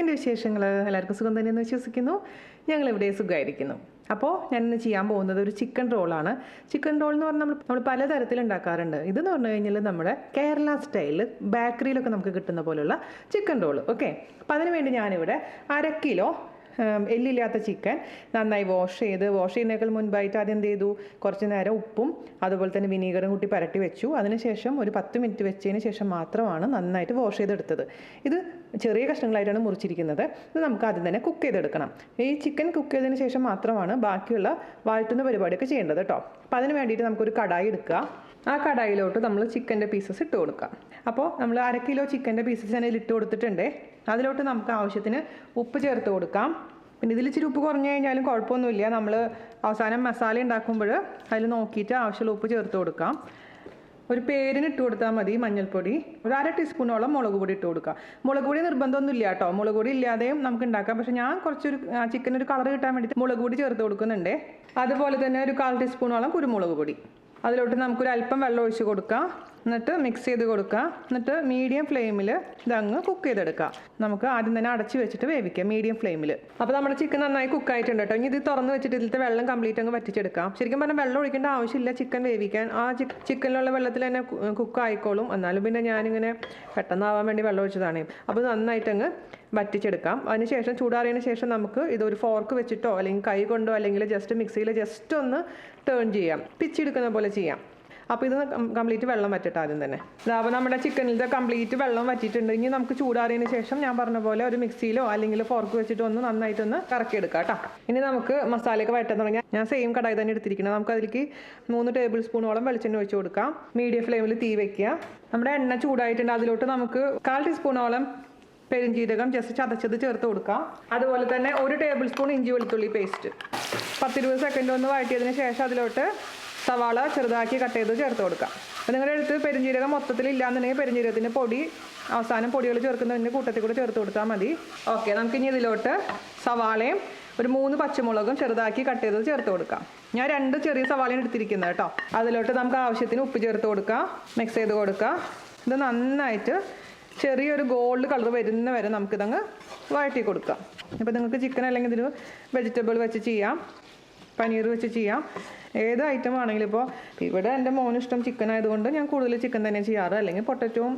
എന്തൊക്കെയുണ്ട് വിശേഷങ്ങൾ? എല്ലാവർക്കും സുഖം തന്നെയെന്ന് വിശ്വസിക്കുന്നു. ഞങ്ങളിവിടെ സുഖമായിരിക്കുന്നു. അപ്പോൾ ഞാനിന്ന് ചെയ്യാൻ പോകുന്നത് ഒരു ചിക്കൻ റോളാണ്. ചിക്കൻ റോൾ എന്ന് പറഞ്ഞാൽ നമ്മൾ പലതരത്തിൽ ഉണ്ടാക്കാറുണ്ട്. ഇതെന്ന് പറഞ്ഞു കഴിഞ്ഞാൽ നമ്മുടെ കേരള സ്റ്റൈലിൽ ബേക്കറിയിലൊക്കെ നമുക്ക് കിട്ടുന്ന പോലുള്ള ചിക്കൻ റോൾ. ഓക്കെ, അപ്പോൾ അതിന് വേണ്ടി ഞാനിവിടെ 1/2 കിലോ എല്ലില്ലാത്ത ചിക്കൻ നന്നായി വാഷ് ചെയ്യുന്നതിനേക്കാൾ മുൻപായിട്ട് ആദ്യം എന്ത് ചെയ്തു, കുറച്ച് നേരം ഉപ്പും അതുപോലെ തന്നെ വിനീഗറും കൂട്ടി പരട്ടി വെച്ചു. അതിനുശേഷം ഒരു 10 മിനിറ്റ് വെച്ചതിന് ശേഷം മാത്രമാണ് നന്നായിട്ട് വാഷ് ചെയ്തെടുത്തത്. ഇത് ചെറിയ കഷ്ണങ്ങളായിട്ടാണ് മുറിച്ചിരിക്കുന്നത്. ഇത് നമുക്ക് ആദ്യം തന്നെ കുക്ക് ചെയ്തെടുക്കണം. ഈ ചിക്കൻ കുക്ക് ചെയ്തതിന് ശേഷം മാത്രമാണ് ബാക്കിയുള്ള വഴറ്റുന്ന പരിപാടിയൊക്കെ ചെയ്യേണ്ടത് കേട്ടോ. അപ്പോൾ അതിന് വേണ്ടിയിട്ട് നമുക്കൊരു കടായി എടുക്കുക. ആ കടായിലോട്ട് നമ്മൾ ചിക്കൻ്റെ പീസസ് ഇട്ട് കൊടുക്കാം. അപ്പോൾ നമ്മൾ 1/2 കിലോ ചിക്കൻ്റെ പീസസ് ഞാൻ ഇട്ട് കൊടുത്തിട്ടുണ്ട്. അതിലോട്ട് നമുക്ക് ആവശ്യത്തിന് ഉപ്പ് ചേർത്ത് കൊടുക്കാം. പിന്നെ ഇതിൽ ഇച്ചിരി ഉപ്പ് കുറഞ്ഞു കഴിഞ്ഞാലും കുഴപ്പമൊന്നുമില്ല. നമ്മൾ അവസാനം മസാല ഉണ്ടാക്കുമ്പോൾ അതിൽ നോക്കിയിട്ട് ആവശ്യമുള്ള ഉപ്പ് ചേർത്ത് കൊടുക്കാം. ഒരു പേരിന് ഇട്ട് കൊടുത്താൽ മതി. മഞ്ഞൾപ്പൊടി ഒരു 1/2 ടീസ്പൂണോളം മുളക് പൊടി ഇട്ട് കൊടുക്കുക. മുളക് പൊടി നിർബന്ധമൊന്നും ഇല്ല കേട്ടോ, മുളക് പൊടി ഇല്ലാതെയും നമുക്ക് ഉണ്ടാക്കാം. പക്ഷേ ഞാൻ കുറച്ചൊരു ചിക്കനൊരു കളർ കിട്ടാൻ വേണ്ടിയിട്ട് മുളക് പൊടി ചേർത്ത് കൊടുക്കുന്നുണ്ട്. അതുപോലെ തന്നെ ഒരു 1/4 ടീസ്പൂണോളം കുരുമുളക് പൊടി. അതിലോട്ട് നമുക്കൊരു അല്പം വെള്ളം ഒഴിച്ച് കൊടുക്കാം. എന്നിട്ട് മിക്സ് ചെയ്ത് കൊടുക്കുക. എന്നിട്ട് മീഡിയം ഫ്ലെയിമിൽ ഇതങ്ങ് കുക്ക് ചെയ്തെടുക്കുക. നമുക്ക് ആദ്യം തന്നെ അടച്ച് വെച്ചിട്ട് വേവിക്കാം മീഡിയം ഫ്ലെയിമിൽ. അപ്പോൾ നമ്മുടെ ചിക്കൻ നന്നായി കുക്കായിട്ടുണ്ട് കേട്ടോ. ഇനി ഇത് തുറന്ന് വെച്ചിട്ട് ഇതിലത്തെ വെള്ളം കംപ്ലീറ്റ് അങ്ങ് വറ്റിച്ചെടുക്കാം. ശരിക്കും പറഞ്ഞാൽ വെള്ളം ഒഴിക്കേണ്ട ആവശ്യമില്ല ചിക്കൻ വേവിക്കാൻ. ആ ചിക്കനിലുള്ള വെള്ളത്തിൽ തന്നെ കുക്ക് ആയിക്കോളും. എന്നാലും പിന്നെ ഞാനിങ്ങനെ പെട്ടെന്നാവാൻ വേണ്ടി വെള്ളം ഒഴിച്ചതാണ്. അപ്പോൾ നന്നായിട്ടങ്ങ് വറ്റിച്ചെടുക്കാം. അതിനുശേഷം ചൂടാറിയതിന് ശേഷം നമുക്ക് ഇതൊരു ഫോർക്ക് വെച്ചിട്ടോ അല്ലെങ്കിൽ കൈ കൊണ്ടോ അല്ലെങ്കിൽ ജസ്റ്റ് മിക്സിയിൽ ജസ്റ്റ് ഒന്ന് ടേൺ ചെയ്യാം, പിച്ചെടുക്കുന്ന പോലെ ചെയ്യാം. അപ്പോൾ ഇത് കംപ്ലീറ്റ് വെള്ളം വറ്റിട്ട് ആദ്യം തന്നെ. അപ്പോൾ നമ്മുടെ ചിക്കനിലത്തെ കംപ്ലീറ്റ് വെള്ളം വറ്റിയിട്ടുണ്ട്. ഇനി നമുക്ക് ചൂടാറിയതിന് ശേഷം ഞാൻ പറഞ്ഞ പോലെ ഒരു മിക്സിയിലോ അല്ലെങ്കിൽ ഫോർക്ക് വെച്ചിട്ടോ ഒന്ന് നന്നായിട്ടൊന്ന് കറക്കിയെടുക്കാം കേട്ടോ. ഇനി നമുക്ക് മസാലയൊക്കെ വഴറ്റാൻ തുടങ്ങിയാൽ ഞാൻ സെയിം കടായി തന്നെ എടുത്തിരിക്കുന്നത്. നമുക്ക് അതിലേക്ക് 3 ടേബിൾ സ്പൂണോളം വെളിച്ചെണ്ണ ഒഴിച്ച് കൊടുക്കാം. മീഡിയം ഫ്ലെയിമിൽ തീ വയ്ക്കുക. നമ്മുടെ എണ്ണ ചൂടായിട്ടുണ്ട്. അതിലോട്ട് നമുക്ക് 1/4 ടീസ്പൂണോളം പെരുംജീരകം ജസ്റ്റ് ചതച്ചത് ചേർത്ത് കൊടുക്കാം. അതുപോലെ തന്നെ 1 ടേബിൾ സ്പൂൺ ഇഞ്ചി വെളുത്തുള്ളി പേസ്റ്റ്. 10-20 സെക്കൻഡ് ഒന്ന് വഴറ്റിയതിന് ശേഷം അതിലോട്ട് സവാള ചെറുതാക്കി കട്ട് ചെയ്ത് ചേർത്ത് കൊടുക്കാം. അപ്പോൾ നിങ്ങളുടെ അടുത്ത് പെരുംജീരകം മൊത്തത്തിൽ ഇല്ലാന്നുണ്ടെങ്കിൽ പെരുംജീരകത്തിൻ്റെ പൊടി അവസാനം പൊടികൾ ചേർക്കുന്നതിൻ്റെ കൂട്ടത്തിൽ കൂടെ ചേർത്ത് കൊടുത്താൽ മതി. ഓക്കെ, നമുക്കിനി ഇതിലോട്ട് സവാളയും ഒരു 3 പച്ചമുളകും ചെറുതാക്കി കട്ട് ചെയ്തത് ചേർത്ത് കൊടുക്കാം. ഞാൻ 2 ചെറിയ സവാളയാണ് എടുത്തിരിക്കുന്നത് കേട്ടോ. അതിലോട്ട് നമുക്ക് ആവശ്യത്തിന് ഉപ്പ് ചേർത്ത് കൊടുക്കാം. മിക്സ് ചെയ്ത് കൊടുക്കാം. ഇത് നന്നായിട്ട് ചെറിയൊരു ഗോൾഡ് കളർ വരുന്ന വരെ നമുക്കിതങ്ങ് വഴറ്റി കൊടുക്കാം. ഇപ്പോൾ നിങ്ങൾക്ക് ചിക്കൻ അല്ലെങ്കിൽ ഇതിൽ വെജിറ്റബിൾ വെച്ച് ചെയ്യാം, പനീർ വെച്ച് ചെയ്യാം, ഏത് ഐറ്റം ആണെങ്കിലും. ഇപ്പോൾ ഇവിടെ എൻ്റെ മോന് ഇഷ്ടം ചിക്കൻ ആയതുകൊണ്ട് ഞാൻ കൂടുതൽ ചിക്കൻ തന്നെ ചെയ്യാറ്, അല്ലെങ്കിൽ പൊട്ടറ്റോവും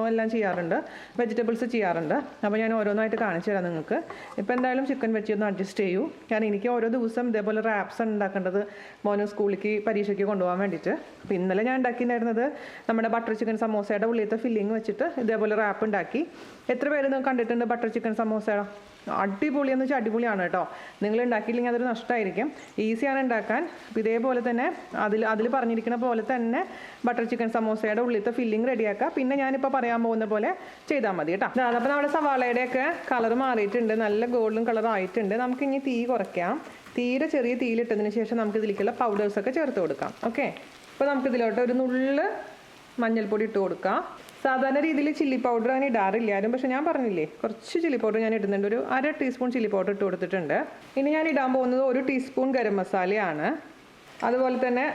എല്ലാം ചെയ്യാറുണ്ട്, വെജിറ്റബിൾസ് ചെയ്യാറുണ്ട്. അപ്പോൾ ഞാൻ ഓരോന്നായിട്ട് കാണിച്ചു തരാം നിങ്ങൾക്ക്. ഇപ്പോൾ എന്തായാലും ചിക്കൻ വെച്ച് ഒന്ന് അഡ്ജസ്റ്റ് ചെയ്യൂ. കാരണം എനിക്ക് ഓരോ ദിവസം ഇതേപോലെ റാപ്സ് ഉണ്ടാക്കേണ്ടത് മോന് സ്കൂളിലേക്ക് പരീക്ഷയ്ക്ക് കൊണ്ടുപോകാൻ വേണ്ടിയിട്ട്. അപ്പോൾ ഇന്നലെ ഞാൻ ഉണ്ടാക്കിയിട്ടുണ്ടായിരുന്നത് നമ്മുടെ ബട്ടർ ചിക്കൻ സമോസയുടെ ഉള്ളിലത്തെ ഫില്ലിങ് വെച്ചിട്ട് ഇതേപോലെ റാപ്പ് ഉണ്ടാക്കി. എത്ര പേര് നിങ്ങൾ കണ്ടിട്ടുണ്ട് ബട്ടർ ചിക്കൻ സമോസയുടെ? അടിപൊളിയെന്ന് വെച്ചാൽ അടിപൊളിയാണ് കേട്ടോ. നിങ്ങൾ ഉണ്ടാക്കിയില്ലെങ്കിൽ അതൊരു നഷ്ടമായിരിക്കും. ഈസിയാണ് ഉണ്ടാക്കാൻ. ഇതേപോലെ തന്നെ അതിൽ പറഞ്ഞിരിക്കുന്ന പോലെ തന്നെ ബട്ടർ ചിക്കൻ സമോസയുടെ ഉള്ളിലത്തെ ഫില്ലിങ് റെഡിയാക്കുക. പിന്നെ ഞാനിപ്പോൾ പറയാൻ പോകുന്ന പോലെ ചെയ്താൽ മതി കേട്ടോ. അപ്പോൾ നമ്മുടെ സവാളയുടെയൊക്കെ കളർ മാറിയിട്ടുണ്ട്, നല്ല ഗോൾഡൻ കളർ ആയിട്ടുണ്ട്. നമുക്കിനി തീ കുറയ്ക്കാം. തീരെ ചെറിയ തീയിലിട്ടതിന് ശേഷം നമുക്ക് ഇതിലേക്കുള്ള പൗഡേഴ്സൊക്കെ ചേർത്ത് കൊടുക്കാം. ഓക്കെ, അപ്പോൾ നമുക്കിതിലോട്ട് ഒരു നുള്ള് മഞ്ഞൾപ്പൊടി ഇട്ട് കൊടുക്കാം. സാധാരണ രീതിയിൽ ചില്ലി പൗഡർ അങ്ങനെ ഇടാറില്ല ആരും, പക്ഷേ ഞാൻ പറഞ്ഞില്ലേ കുറച്ച് ചില്ലി പൗഡർ ഞാൻ ഇടുന്നുണ്ട്. ഒരു 1/2 ടീസ്പൂൺ ചില്ലി പൗഡർ ഇട്ട് കൊടുത്തിട്ടുണ്ട്. ഇനി ഞാൻ ഇടാൻ പോകുന്നത് 1 ടീസ്പൂൺ ഗരം മസാലയാണ്. അതുപോലെ തന്നെ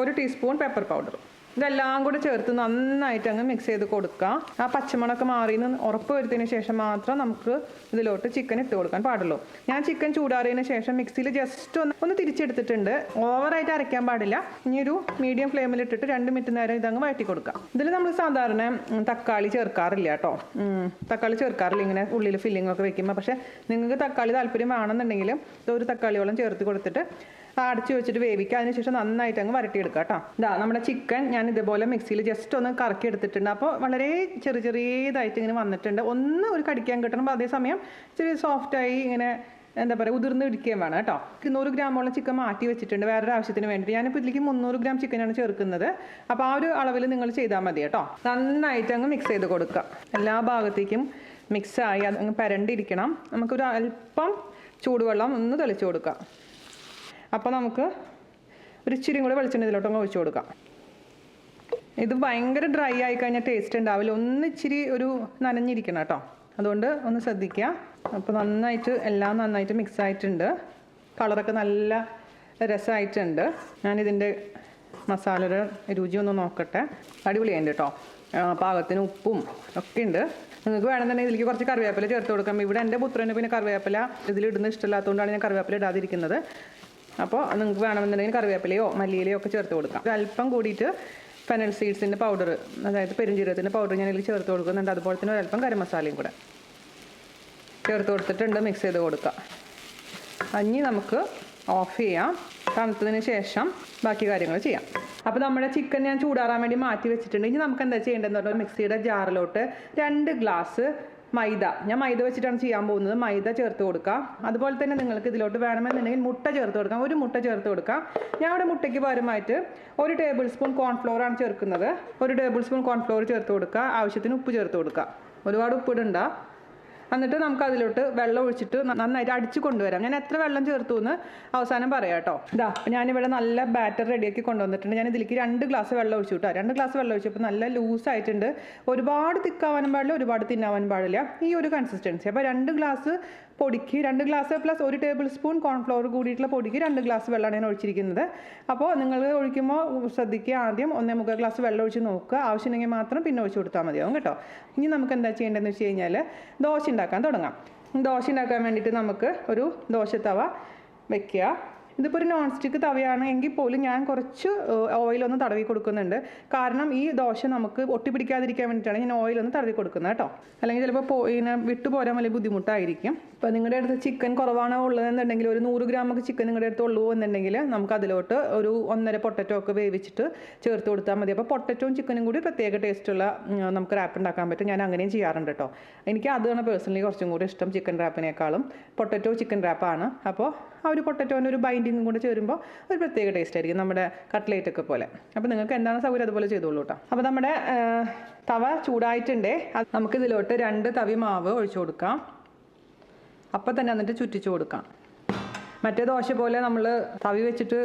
1 ടീസ്പൂൺ പെപ്പർ പൗഡർ. ഇതെല്ലാം കൂടെ ചേർത്ത് നന്നായിട്ട് അങ്ങ് മിക്സ് ചെയ്ത് കൊടുക്കുക. ആ പച്ചമണമൊക്കെ മാറിയെന്ന് ഉറപ്പ് വരുത്തിയതിന് ശേഷം മാത്രം നമുക്ക് ഇതിലോട്ട് ചിക്കൻ ഇട്ട് കൊടുക്കാൻ പാടുള്ളൂ. ഞാൻ ചിക്കൻ ചൂടാറിയതിന് ശേഷം മിക്സിയിൽ ജസ്റ്റ് ഒന്ന് തിരിച്ചെടുത്തിട്ടുണ്ട്. ഓവറായിട്ട് അരയ്ക്കാൻ പാടില്ല. ഇനി ഒരു മീഡിയം ഫ്ലെയിമിൽ ഇട്ടിട്ട് 2 മിനിറ്റ് നേരം ഇതങ്ങ് വഴറ്റി കൊടുക്കുക. ഇതിൽ നമ്മൾ സാധാരണ തക്കാളി ചേർക്കാറില്ല കേട്ടോ. തക്കാളി ചേർക്കാറില്ല ഇങ്ങനെ ഉള്ളിൽ ഫില്ലിംഗ് ഒക്കെ വെക്കുമ്പോൾ. പക്ഷേ നിങ്ങൾക്ക് തക്കാളി താല്പര്യം വേണമെന്നുണ്ടെങ്കിൽ ഒരു തക്കാളിയോളം ചേർത്ത് കൊടുത്തിട്ട് അടച്ച് വെച്ചിട്ട് വേവിക്കുക. അതിനുശേഷം നന്നായിട്ട് അങ്ങ് വരട്ടിയെടുക്കുക കേട്ടോ. നമ്മുടെ ചിക്കൻ ഞാൻ ഇതേപോലെ മിക്സിയിൽ ജസ്റ്റ് ഒന്ന് കറക്കി എടുത്തിട്ടുണ്ട്. അപ്പോൾ വളരെ ചെറിയതായിട്ട് ഇങ്ങനെ വന്നിട്ടുണ്ട്. ഒരു കടിക്കാൻ കിട്ടണം. അതേസമയം ഇച്ചിരി സോഫ്റ്റായി ഇങ്ങനെ എന്താ പറയുക ഉതിർന്ന് ഇടിക്കുകയും വേണം കേട്ടോ. 100 ഗ്രാമോളം ചിക്കൻ മാറ്റി വെച്ചിട്ടുണ്ട് വേറൊരു ആവശ്യത്തിന് വേണ്ടിയിട്ട്. ഞാനിപ്പോൾ ഇതിലേക്ക് 300 ഗ്രാം ചിക്കനാണ് ചേർക്കുന്നത്. അപ്പോൾ ആ ഒരു അളവിൽ നിങ്ങൾ ചെയ്താൽ മതി കേട്ടോ. നന്നായിട്ട് അങ്ങ് മിക്സ് ചെയ്ത് കൊടുക്കുക. എല്ലാ ഭാഗത്തേക്കും മിക്സായി അതങ്ങ് പരണ്ടിരിക്കണം. നമുക്കൊരു അല്പം ചൂടുവെള്ളം ഒന്ന് തെളിച്ച് കൊടുക്കുക. അപ്പോൾ നമുക്ക് ഒരു ഇച്ചിരി കൂടെ വെളിച്ചെണ്ണ ഇതിലോട്ടങ്ങ് ഒഴിച്ച് കൊടുക്കാം. ഇത് ഭയങ്കര ഡ്രൈ ആയി കഴിഞ്ഞാൽ ടേസ്റ്റ് ഉണ്ടാവില്ല. ഇച്ചിരി ഒരു നനഞ്ഞിരിക്കണം കേട്ടോ. അതുകൊണ്ട് ഒന്ന് ശ്രദ്ധിക്കുക. അപ്പോൾ എല്ലാം നന്നായിട്ട് മിക്സ് ആയിട്ടുണ്ട്. കളറൊക്കെ നല്ല രസമായിട്ടുണ്ട്. ഞാനിതിൻ്റെ മസാലയുടെ രുചി ഒന്ന് നോക്കട്ടെ. അടിപൊളിയായിട്ട് കേട്ടോ. പാകത്തിന് ഉപ്പും ഒക്കെ ഉണ്ട്. നിങ്ങൾക്ക് വേണമെന്നുണ്ടെങ്കിൽ ഇതിലേക്ക് കുറച്ച് കറിവേപ്പില ചേർത്ത് കൊടുക്കാം. ഇവിടെ എൻ്റെ പുത്രന് പിന്നെ കറിവേപ്പില ഇതിലിടുന്ന ഇഷ്ടമില്ലാത്തതുകൊണ്ടാണ് ഞാൻ കറിവേപ്പില ഇടാതിരിക്കുന്നത്. അപ്പോൾ നിങ്ങൾക്ക് വേണമെന്നുണ്ടെങ്കിൽ കറിവേപ്പിലയോ മല്ലിയിലയോ ഒക്കെ ചേർത്ത് കൊടുക്കാം. അല്പം കൂടിയിട്ട് ഫെനൽ സീഡ്സിൻ്റെ പൗഡർ, അതായത് പെരുംജീരകത്തിൻ്റെ പൗഡർ ഞാൻ ഇതിൽ ചേർത്ത് കൊടുക്കുന്നുണ്ട്. അതുപോലെ തന്നെ ഒരല്പം ഗരം മസാലയും കൂടെ ചേർത്ത് കൊടുത്തിട്ടുണ്ട്. മിക്സ് ചെയ്ത് കൊടുക്കുക. ഇനി നമുക്ക് ഓഫ് ചെയ്യാം. തണുത്തതിന് ശേഷം ബാക്കി കാര്യങ്ങൾ ചെയ്യാം. അപ്പോൾ നമ്മുടെ ചിക്കൻ ഞാൻ ചൂടാറാൻ വേണ്ടി മാറ്റി വെച്ചിട്ടുണ്ട്. ഇനി നമുക്ക് എന്താ ചെയ്യേണ്ടതെന്ന് പറഞ്ഞാൽ മിക്സിയുടെ ജാറിലോട്ട് 2 ഗ്ലാസ് മൈദ, ഞാൻ മൈദ വെച്ചിട്ടാണ് ചെയ്യാൻ പോകുന്നത്, മൈദ ചേർത്ത് കൊടുക്കാം. അതുപോലെ തന്നെ നിങ്ങൾക്ക് ഇതിലോട്ട് വേണമെന്നുണ്ടെങ്കിൽ മുട്ട ചേർത്ത് കൊടുക്കാം. 1 മുട്ട ചേർത്ത് കൊടുക്കാം. ഞാൻ ഇവിടെ മുട്ടയ്ക്ക് പകരമായിട്ട് 1 ടേബിൾ സ്പൂൺ കോൺഫ്ലോർ ആണ് ചേർക്കുന്നത്. 1 ടേബിൾ സ്പൂൺ കോൺഫ്ലോർ ചേർത്ത് കൊടുക്കുക. ആവശ്യത്തിന് ഉപ്പ് ചേർത്ത് കൊടുക്കുക. ഒരുപാട് ഉപ്പിടണ്ട. എന്നിട്ട് നമുക്ക് അതിലോട്ട് വെള്ളം ഒഴിച്ചിട്ട് നന്നായിട്ട് അടിച്ച് കൊണ്ടുവരാം. ഞാൻ എത്ര വെള്ളം ചേർത്തു എന്ന് അവസാനം പറയാം കേട്ടോ. അപ്പോൾ ഞാനിവിടെ നല്ല ബാറ്റർ റെഡിയാക്കി കൊണ്ടുവന്നിട്ടുണ്ട്. ഞാൻ ഇതിലേക്ക് 2 ഗ്ലാസ് വെള്ളം ഒഴിച്ചു കേട്ടോ. 2 ഗ്ലാസ് വെള്ളം ഒഴിച്ചപ്പോൾ നല്ല ലൂസായിട്ടുണ്ട്. ഒരുപാട് തിക്കാവാനും പാടില്ല, ഒരുപാട് തിന്നാവാനും പാടില്ല, ഈ ഒരു കൺസിസ്റ്റൻസി. അപ്പോൾ 2 ഗ്ലാസ് പൊടിക്ക് 2 glass plus 1 table spoon cornflour കൂടിയിട്ടുള്ള പൊടിക്ക് 2 ഗ്ലാസ് വെള്ളമാണ് ഞാൻ ഒഴിച്ചിരിക്കുന്നത്. അപ്പോൾ നിങ്ങൾ ഒഴിക്കുമ്പോൾ ശ്രദ്ധിക്കുക, ആദ്യം 1.25 ഗ്ലാസ് വെള്ളം ഒഴിച്ച് നോക്കുക. ആവശ്യമുണ്ടെങ്കിൽ മാത്രം പിന്നെ ഒഴിച്ച് കൊടുത്താൽ മതിയാവും കേട്ടോ. ഇനി നമുക്ക് എന്താ ചെയ്യേണ്ടതെന്ന് വെച്ച് കഴിഞ്ഞാൽ ദോശ ഉണ്ടാക്കാൻ തുടങ്ങാം. ദോശ ഉണ്ടാക്കാൻ വേണ്ടിയിട്ട് നമുക്ക് ഒരു ദോശത്തവ വെക്കുക. ഇതിപ്പോൾ ഒരു നോൺ സ്റ്റിക്ക് തവയാണ് എങ്കിൽ പോലും ഞാൻ കുറച്ച് ഓയിലൊന്ന് തടവി കൊടുക്കുന്നുണ്ട്. കാരണം ഈ ദോശ നമുക്ക് ഒട്ടിപ്പിടിക്കാതിരിക്കാൻ വേണ്ടിയിട്ടാണ് ഞാൻ ഓയിലൊന്ന് തടവി കൊടുക്കുന്നത് കേട്ടോ. അല്ലെങ്കിൽ ചിലപ്പോൾ ഇങ്ങനെ വിട്ടു പോരാൻ വലിയ ബുദ്ധിമുട്ടായിരിക്കും. ഇപ്പോൾ നിങ്ങളുടെ അടുത്ത് ചിക്കൻ കുറവാണോ ഉള്ളതെന്നുണ്ടെങ്കിൽ, ഒരു 100 ഗ്രാമൊക്കെ ചിക്കൻ നിങ്ങളുടെ അടുത്ത് ഉള്ളൂ എന്നുണ്ടെങ്കിൽ നമുക്ക് അതിലോട്ട് ഒരു 1.5 പൊട്ടറ്റോ ഒക്കെ വേവിച്ചിട്ട് ചേർത്ത് കൊടുത്താൽ മതി. അപ്പോൾ പൊട്ടറ്റോയും ചിക്കനും കൂടി പ്രത്യേക ടേസ്റ്റുള്ള നമുക്ക് റാപ്പ് ഉണ്ടാക്കാൻ പറ്റും. ഞാൻ അങ്ങനെയും ചെയ്യാറുണ്ട് കേട്ടോ. എനിക്ക് അതാണ് പേഴ്സണലി കുറച്ചും കൂടി ഇഷ്ടം. ചിക്കൻ റാപ്പിനേക്കാളും പൊട്ടറ്റോ ചിക്കൻ റാപ്പാണ്. അപ്പോൾ ആ ഒരു പൊട്ടറ്റോൻ്റെ ഒരു ബൈൻഡിങ്ങും കൂടെ ചേരുമ്പോൾ ഒരു പ്രത്യേക ടേസ്റ്റ് ആയിരിക്കും, നമ്മുടെ കട്ട്ലേറ്റ് ഒക്കെ പോലെ. അപ്പോൾ നിങ്ങൾക്ക് എന്താണ് സൗകര്യം അതുപോലെ ചെയ്തോളൂ കേട്ടോ. അപ്പോൾ നമ്മുടെ തവ ചൂടായിട്ടുണ്ടേ. നമുക്കിതിലോട്ട് 2 തവി മാവ് ഒഴിച്ചു കൊടുക്കാം. അപ്പം തന്നെ എന്നിട്ട് ചുറ്റിച്ചു കൊടുക്കാം. മറ്റേ ദോശ പോലെ നമ്മൾ തവി വെച്ചിട്ട്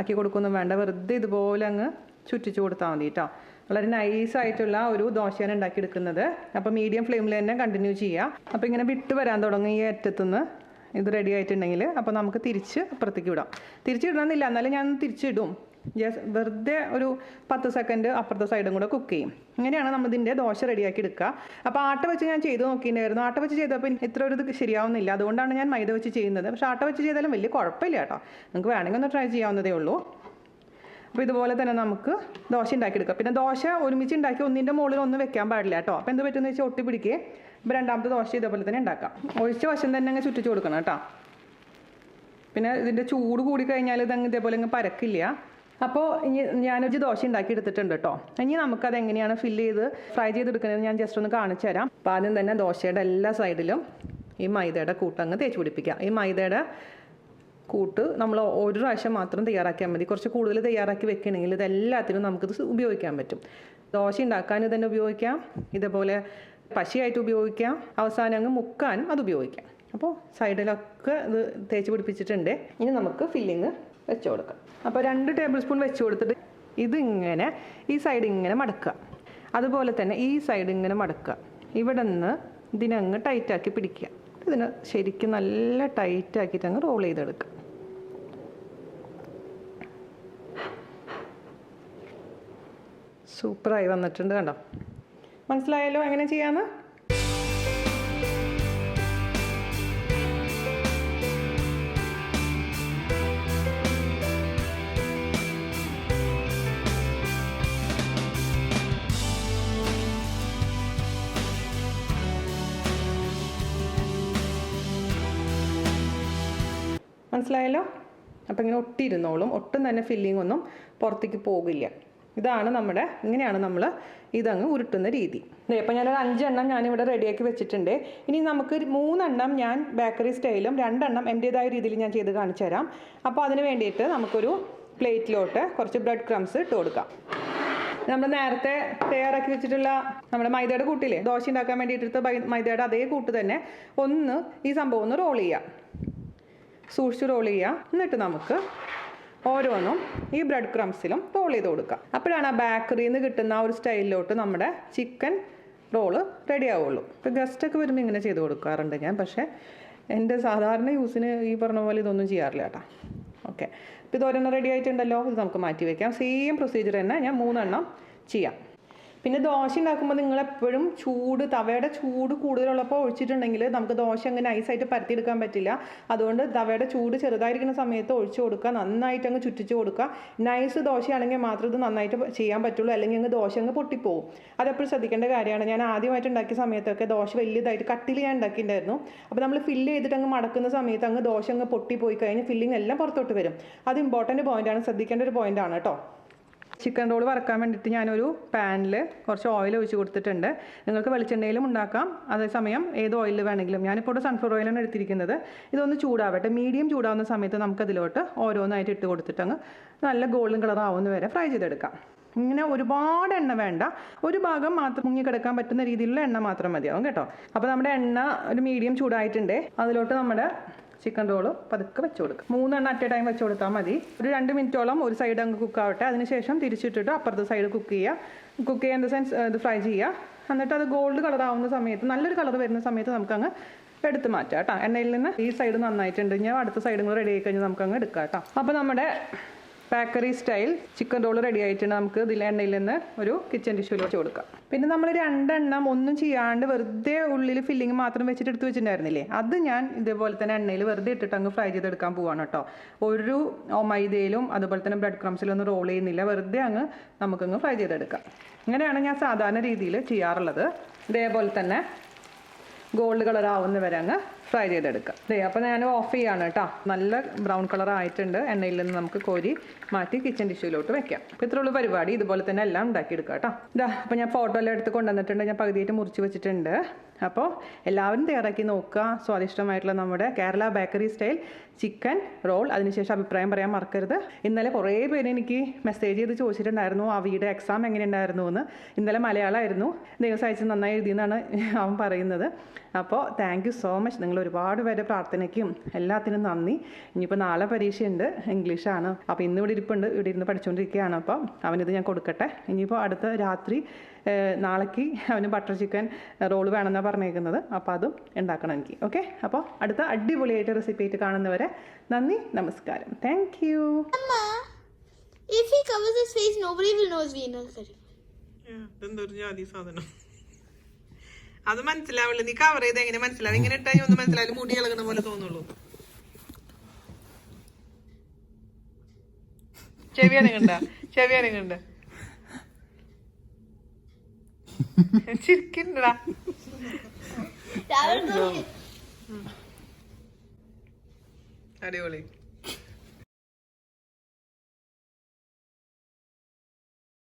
ആക്കി കൊടുക്കൊന്നും വേണ്ട. വെറുതെ ഇതുപോലെ അങ്ങ് ചുറ്റിച്ചു കൊടുത്താൽ മതി കേട്ടോ. വളരെ നൈസായിട്ടുള്ള ഒരു ദോശയാണ് ഉണ്ടാക്കിയെടുക്കുന്നത്. അപ്പോൾ മീഡിയം ഫ്ലെയിമിൽ തന്നെ കണ്ടിന്യൂ ചെയ്യുക. അപ്പോൾ ഇങ്ങനെ വിട്ട് വരാൻ തുടങ്ങും ഈ അറ്റത്തുനിന്ന്. ഇത് റെഡി ആയിട്ടുണ്ടെങ്കിൽ അപ്പോൾ നമുക്ക് തിരിച്ച് അപ്പുറത്തേക്ക് വിടാം. തിരിച്ചിടണമെന്നില്ല, എന്നാലും ഞാൻ തിരിച്ചിടും. വെറുതെ ഒരു 10 സെക്കൻഡ് അപ്പുറത്തെ സൈഡും കൂടെ കുക്ക് ചെയ്യും. ഇങ്ങനെയാണ് നമ്മൾ ഇതിൻ്റെ ദോശ റെഡിയാക്കി എടുക്കുക. അപ്പോൾ ആട്ട വെച്ച് ഞാൻ ചെയ്ത് നോക്കിയിട്ടുണ്ടായിരുന്നു. ആട്ട വെച്ച് ചെയ്തപ്പോൾ ഇത്ര ഒരു ഇത് ശരിയാവുന്നില്ല. അതുകൊണ്ടാണ് ഞാൻ മൈദ വെച്ച് ചെയ്യുന്നത്. പക്ഷേ ആട്ട വെച്ച് ചെയ്താലും വലിയ കുഴപ്പമില്ല കേട്ടോ. നിങ്ങൾക്ക് വേണമെങ്കിൽ ഒന്ന് ട്രൈ ചെയ്യാവുന്നതേ ഉള്ളൂ. അപ്പോൾ ഇതുപോലെ തന്നെ നമുക്ക് ദോശ ഉണ്ടാക്കിയെടുക്കാം. പിന്നെ ദോശ ഒരുമിച്ച് ഉണ്ടാക്കി ഒന്നിൻ്റെ മുകളിൽ ഒന്ന് വെക്കാൻ പാടില്ല കേട്ടോ. അപ്പോൾ എന്ത് പറ്റുമെന്ന് വെച്ചാൽ ഒട്ടി പിടിക്കുക. ഇപ്പോൾ രണ്ടാമത്തെ ദോശ ഇതേപോലെ തന്നെ ഉണ്ടാക്കാം. ഒഴിച്ച വശം തന്നെ അങ്ങ് ചുറ്റിച്ച് കൊടുക്കണം കേട്ടോ. പിന്നെ ഇതിൻ്റെ ചൂട് കൂടി കഴിഞ്ഞാൽ ഇതങ്ങ് ഇതേപോലെ അങ്ങ് പരക്കില്ല. അപ്പോൾ ഇനി ഞാനൊരു ദോശ ഉണ്ടാക്കി എടുത്തിട്ടുണ്ട് കേട്ടോ. ഇനി നമുക്കത് എങ്ങനെയാണ് ഫില്ല് ചെയ്ത് ഫ്രൈ ചെയ്തെടുക്കുന്നത് ഞാൻ ജസ്റ്റ് ഒന്ന് കാണിച്ചു തരാം. അപ്പോൾ ആദ്യം തന്നെ ദോശയുടെ എല്ലാ സൈഡിലും ഈ മൈദയുടെ കൂട്ടങ്ങ് തേച്ച് പിടിപ്പിക്കുക. ഈ മൈദയുടെ കൂട്ട് നമ്മൾ ഒരു പ്രാവശ്യം മാത്രം തയ്യാറാക്കിയാൽ മതി. കുറച്ച് കൂടുതൽ തയ്യാറാക്കി വെക്കണമെങ്കിൽ ഇതെല്ലാത്തിനും നമുക്കിത് ഉപയോഗിക്കാൻ പറ്റും. ദോശ ഉണ്ടാക്കാൻ തന്നെ ഉപയോഗിക്കാം, ഇതേപോലെ പശയായിട്ട് ഉപയോഗിക്കാം, അവസാനം അങ്ങ് മുക്കാനും അത് ഉപയോഗിക്കാം. അപ്പോൾ സൈഡിലൊക്കെ ഇത് തേച്ച് പിടിപ്പിച്ചിട്ടുണ്ട്. ഇനി നമുക്ക് ഫില്ലിങ് വെച്ച് കൊടുക്കാം. അപ്പോൾ 2 ടേബിൾ സ്പൂൺ വെച്ച് കൊടുത്തിട്ട് ഇതിങ്ങനെ ഈ സൈഡ് ഇങ്ങനെ മടക്കുക. അതുപോലെ തന്നെ ഈ സൈഡ് ഇങ്ങനെ മടക്കുക. ഇവിടെ നിന്ന് ഇതിനങ്ങ് ടൈറ്റാക്കി പിടിക്കുക. ഇതിന് ശരിക്കും നല്ല ടൈറ്റാക്കിയിട്ട് അങ്ങ് റോൾ ചെയ്തെടുക്കുക. സൂപ്പറായി വന്നിട്ടുണ്ട് കണ്ടോ. മനസ്സിലായല്ലോ എങ്ങനെ ചെയ്യാമെന്ന്. മനസ്സിലായല്ലോ. അപ്പം ഇങ്ങനെ ഒട്ടിയിരുന്നോളും. ഒട്ടും തന്നെ ഫില്ലിംഗ് ഒന്നും പുറത്തേക്ക് പോകില്ല. ഇങ്ങനെയാണ് നമ്മൾ ഇതങ്ങ് ഉരുട്ടുന്ന രീതി. അപ്പോൾ ഞാനൊരു 5 എണ്ണം ഞാനിവിടെ റെഡിയാക്കി വെച്ചിട്ടുണ്ട്. ഇനി നമുക്ക് 3 എണ്ണം ഞാൻ ബേക്കറി സ്റ്റൈലും 2 എണ്ണം എൻ്റേതായ രീതിയിൽ ഞാൻ ചെയ്ത് കാണിച്ചു തരാം. അപ്പോൾ അതിന് വേണ്ടിയിട്ട് നമുക്കൊരു പ്ലേറ്റിലോട്ട് കുറച്ച് ബ്രെഡ് ക്രംസ് ഇട്ട് കൊടുക്കാം. നമ്മൾ നേരത്തെ തയ്യാറാക്കി വെച്ചിട്ടുള്ള നമ്മുടെ മൈദയുടെ കൂട്ടില്ലേ, ദോശ ഉണ്ടാക്കാൻ വേണ്ടിയിട്ട് മൈദയുടെ അതേ കൂട്ട് തന്നെ ഒന്ന് ഈ സംഭവം ഒന്ന് റോൾ ചെയ്യുക. സൂക്ഷിച്ച് റോൾ ചെയ്യുക. എന്നിട്ട് നമുക്ക് ഓരോന്നും ഈ ബ്രെഡ് ക്രംസിലും റോൾ ചെയ്ത് കൊടുക്കുക. അപ്പോഴാണ് ആ ബേക്കറിയിൽ നിന്ന് കിട്ടുന്ന ആ ഒരു സ്റ്റൈലിലോട്ട് നമ്മുടെ ചിക്കൻ റോള് റെഡി ആവുള്ളൂ. ഇപ്പോൾ ഗസ്റ്റൊക്കെ വരുമ്പോൾ ഇങ്ങനെ ചെയ്ത് കൊടുക്കാറുണ്ട് ഞാൻ. പക്ഷേ എൻ്റെ സാധാരണ യൂസിന് ഈ പറഞ്ഞ പോലെ ഇതൊന്നും ചെയ്യാറില്ല കേട്ടോ. ഓക്കെ, ഇപ്പോൾ ഇതൊരെണ്ണം റെഡി ആയിട്ടുണ്ടല്ലോ. ഇത് നമുക്ക് മാറ്റി വയ്ക്കാം. സെയിം പ്രൊസീജിയർ തന്നെ ഞാൻ 3 എണ്ണം ചെയ്യാം. പിന്നെ ദോശ ഉണ്ടാക്കുമ്പോൾ നിങ്ങൾ എപ്പോഴും തവയുടെ ചൂട് കൂടുതലുള്ളപ്പോൾ ഒഴിച്ചിട്ടുണ്ടെങ്കിൽ നമുക്ക് ദോശ അങ്ങ് നൈസായിട്ട് പരത്തിയെടുക്കാൻ പറ്റില്ല. അതുകൊണ്ട് തവയുടെ ചൂട് ചെറുതായിരിക്കുന്ന സമയത്ത് ഒഴിച്ചു കൊടുക്കുക, നന്നായിട്ട് അങ്ങ് ചുറ്റിച്ച് കൊടുക്കുക. നൈസ് ദോശയാണെങ്കിൽ മാത്രം ഇത് നന്നായിട്ട് ചെയ്യാൻ പറ്റുള്ളൂ, അല്ലെങ്കിൽ അങ്ങ് ദോശ അങ്ങ് പൊട്ടിപ്പോവും. അതെപ്പോഴും ശ്രദ്ധിക്കേണ്ട കാര്യമാണ്. ഞാൻ ആദ്യമായിട്ട് ഉണ്ടാക്കിയ സമയത്തൊക്കെ ദോശ വലിയതായിട്ട് കട്ടിൽ ഞാൻ ഉണ്ടാക്കിയിട്ടുണ്ടായിരുന്നു. അപ്പോൾ നമ്മൾ ഫില്ല് ചെയ്തിട്ട് അങ്ങ് മടക്കുന്ന സമയത്ത് അങ്ങ് ദോശ അങ്ങ് പൊട്ടിപ്പോയി കഴിഞ്ഞ് ഫില്ലിങ് എല്ലാം പുറത്തോട്ട് വരും. അത് ഇമ്പോർട്ടൻറ്റ് പോയിൻ്റാണ്, ശ്രദ്ധിക്കേണ്ട ഒരു പോയിൻ്റാണ് കേട്ടോ. ചിക്കൻ റോൾ വറക്കാൻ വേണ്ടിയിട്ട് ഞാനൊരു പാനിൽ കുറച്ച് ഓയിൽ ഒഴിച്ച് കൊടുത്തിട്ടുണ്ട്. നിങ്ങൾക്ക് വെളിച്ചെണ്ണയിലും ഉണ്ടാക്കാം, അതേസമയം ഏത് ഓയിൽ വേണമെങ്കിലും. ഞാനിപ്പോൾ ഇവിടെ സൺഫ്ലവർ ഓയിലാണ് എടുത്തിരിക്കുന്നത്. ഇതൊന്ന് ചൂടാവട്ടെ. മീഡിയം ചൂടാവുന്ന സമയത്ത് നമുക്കതിലോട്ട് ഓരോന്നായിട്ട് ഇട്ട് കൊടുത്തിട്ട് അങ്ങ് നല്ല ഗോൾഡൻ കളർ ആവുന്ന വരെ ഫ്രൈ ചെയ്തെടുക്കാം. ഇങ്ങനെ ഒരുപാട് എണ്ണ വേണ്ട, ഒരു ഭാഗം മാത്രം മുങ്ങിക്കിടക്കാൻ പറ്റുന്ന രീതിയിലുള്ള എണ്ണ മാത്രം മതിയാവും കേട്ടോ. അപ്പോൾ നമ്മുടെ എണ്ണ ഒരു മീഡിയം ചൂടായിട്ടുണ്ട്. അതിലോട്ട് നമ്മുടെ ചിക്കൻ റോള് പതുക്കെ വെച്ച് കൊടുക്കുക. 3 എണ്ണം അറ്റ് എ ടൈം വെച്ച് കൊടുത്താൽ മതി. ഒരു 2 മിനിറ്റോളം ഒരു സൈഡ് അങ്ങ് കുക്കാവട്ടെ. അതിനുശേഷം തിരിച്ചിട്ടിട്ട് അപ്പുറത്തെ സൈഡ് കുക്ക് ചെയ്യുക ഇൻ ദ സെൻസ് ഇത് ഫ്രൈ ചെയ്യുക. എന്നിട്ട് അത് ഗോൾഡ് കളർ ആവുന്ന സമയത്ത്, നല്ലൊരു കളർ വരുന്ന സമയത്ത് നമുക്കങ്ങ് എടുത്ത് മാറ്റാം കേട്ടോ. എണ്ണയിൽ നിന്ന് ഈ സൈഡ് നന്നായിട്ടുണ്ട്, ഞാൻ അടുത്ത സൈഡും കൂടെ റെഡി ആയി കഴിഞ്ഞാൽ നമുക്കങ്ങ് എടുക്കാം കേട്ടോ. അപ്പോൾ നമ്മുടെ bakery style chicken roll ready ആയിട്ടുണ്ട്. നമുക്ക് ഇതിൽ എണ്ണയിൽ നിന്ന് ഒരു കിച്ചൺ ടിഷ്യൂല് വെച്ച് കൊടുക്കാം. പിന്നെ നമ്മൾ 2 എണ്ണം ഒന്നും ചെയ്യാണ്ട് വെറുതെ ഉള്ളിൽ ഫില്ലിങ് മാത്രം വെച്ചിട്ട് എടുത്ത് വെച്ചിട്ടുണ്ടായിരുന്നില്ലേ, അത് ഞാൻ ഇതേപോലെ തന്നെ എണ്ണയിൽ വെറുതെ ഇട്ടിട്ട് അങ്ങ് ഫ്രൈ ചെയ്തെടുക്കാൻ പോവാണ് കേട്ടോ. ഒരു മൈദയിലും അതുപോലെ തന്നെ ബ്രെഡ് ക്രംസിലും ഒന്നും റോൾ ചെയ്യുന്നില്ല, വെറുതെ അങ്ങ് നമുക്കങ്ങ് ഫ്രൈ ചെയ്തെടുക്കാം. അങ്ങനെയാണ് ഞാൻ സാധാരണ രീതിയിൽ ചെയ്യാറുള്ളത്. ഇതേപോലെ തന്നെ ഗോൾഡ് കളർ ആവുന്നവരെ അങ്ങ് ഫ്രൈ ചെയ്തെടുക്കുക. അപ്പോൾ ഞാൻ ഓഫ് ചെയ്യാണ് കേട്ടോ. നല്ല ബ്രൗൺ കളർ ആയിട്ടുണ്ട്. എണ്ണയിൽ നിന്ന് നമുക്ക് കോരി മാറ്റി കിച്ചൺ ടിഷ്യൂലോട്ട് വെക്കാം. അപ്പോൾ ഇത്രയുള്ള പരിപാടി. ഇതുപോലെ തന്നെ എല്ലാം ഉണ്ടാക്കിയെടുക്കുക കേട്ടോ. അപ്പോൾ ഞാൻ ഫോട്ടോ എല്ലാം എടുത്ത് കൊണ്ടുവന്നിട്ടുണ്ട്. ഞാൻ പകുതിയായിട്ട് മുറിച്ച് വെച്ചിട്ടുണ്ട്. അപ്പോൾ എല്ലാവരും തയ്യാറാക്കി നോക്കുക. സ്വാദിഷ്ടമായിട്ടുള്ള നമ്മുടെ Kerala bakery style chicken roll. അതിനുശേഷം അഭിപ്രായം പറയാൻ മറക്കരുത്. ഇന്നലെ കുറേ പേര് എനിക്ക് മെസ്സേജ് ചെയ്ത് ചോദിച്ചിട്ടുണ്ടായിരുന്നു അവിയുടെ എക്സാം എങ്ങനെ ഉണ്ടായിരുന്നു എന്ന്. ഇന്നലെ മലയാളമായിരുന്നു. ദൈവം സഹായിച്ച് നന്നായി എഴുതിയെന്നാണ് അവൻ പറയുന്നത്. അപ്പോൾ താങ്ക് യു സോ മച്ച്. നിങ്ങൾ ഒരുപാട് പേരെ പ്രാർത്ഥനയ്ക്കും എല്ലാത്തിനും നന്ദി. ഇനിയിപ്പോൾ നാളെ പരീക്ഷയുണ്ട്, ഇംഗ്ലീഷാണ്. അപ്പോൾ ഇന്ന് ഇവിടെ ഇരുന്ന് പഠിച്ചുകൊണ്ടിരിക്കുകയാണ്. അപ്പോൾ അവനിത് ഞാൻ കൊടുക്കട്ടെ. ഇനിയിപ്പോൾ അടുത്ത രാത്രി നാളേക്ക് അവന് ബട്ടർ ചിക്കൻ റോൾ വേണമെന്നാണ് പറഞ്ഞേക്കുന്നത്. അപ്പോൾ അതും ഉണ്ടാക്കണം എനിക്ക്. ഓക്കെ, അപ്പോൾ അടുത്ത അടിപൊളിയായിട്ട് റെസിപ്പി ആയിട്ട് കാണുന്നവരെ നന്ദി, നമസ്കാരം. Thank you. If he covers his face, nobody will know it's Veena. അത് മനസ്സിലാവില്ല. നീ കവർ ചെയ്ത് എങ്ങനെ മനസ്സിലാവും? ഇങ്ങനെ ഇട്ടാൽ ഒന്നും മനസ്സിലാവില്ല, മുടി ഇളകണ പോലെ തോന്നുള്ളൂ. ചെവിയാനുണ്ട ചിരിക്കണ്ടാ. അടിപൊളി.